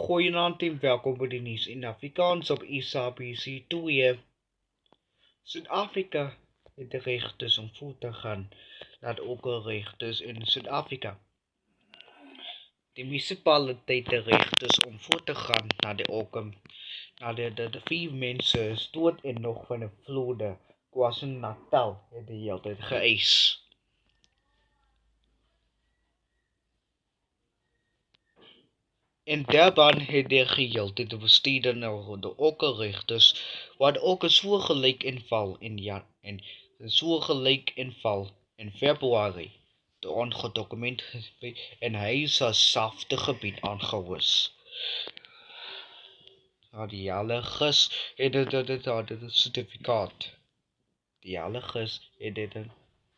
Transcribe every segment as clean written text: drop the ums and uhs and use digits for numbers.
Goeienaand en welkom by die nuus in Afrikaans op SABC 2. Suid-Afrika het die reg dus om voort te gaan, dat ook 'n reg dus in Suid-Afrika. Die munisipaliteit het reg dus om voort te gaan na de 4 mense is dood en nog van 'n vloede. KwaZulu-Natal het die hele tyd geëis. En Durban het die geheeltyd bestuurder nou de ook 'n reg dus wat ook 'n so gelyk inval in Februarie. De ongedokument en hy is as safte gebied aangewys. Die Radiologus het dit sertifikaat. Die Radiologus het dit in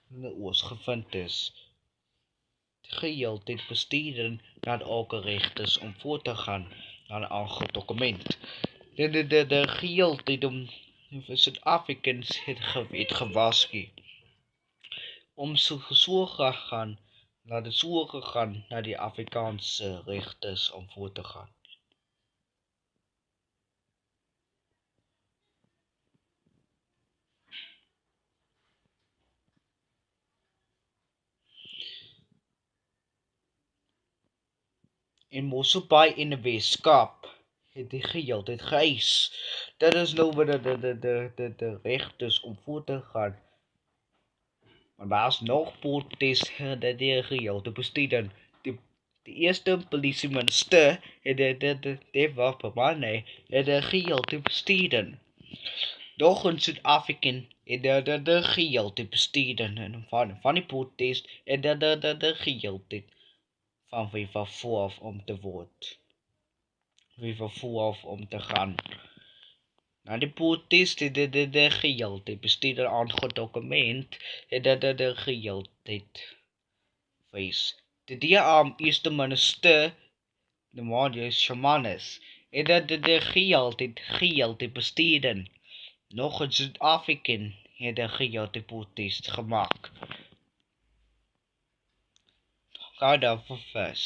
die oos gevind is. Geheeltyd bestuurder dat ook 'n reg is om voort te gaan na 'n aangedokument. De geheeltyd om Suid-Africans het gewaarsku om so gegaan na die Afrikaanse regtes om voort te gaan. In Mosselbaai in die Weskaap het die geheeltyd geëis. Dit is nou weer de reg dus om voort te gaan. Maar daar is nog protes dat die geheeltyd bestuurder. Die eerste polisieminister het dit wat bemanne het die geheeltyd bestuurder. Doch in Suid-Afrika het de geheeltyd bestuurder en van die protes het de geheeltyd van wie van vooraf om te word. Wie van vooraf om te gaan. Na die protes het de geheeltyd bestuurder aangedokument het de geheeltyd wys. De DA eerste minister, Nemade Shamanis, het de geheeltyd bestuurder. Nog in Suid-Afrika het de geheeltyd protes gemaak. Ga daar vir vis.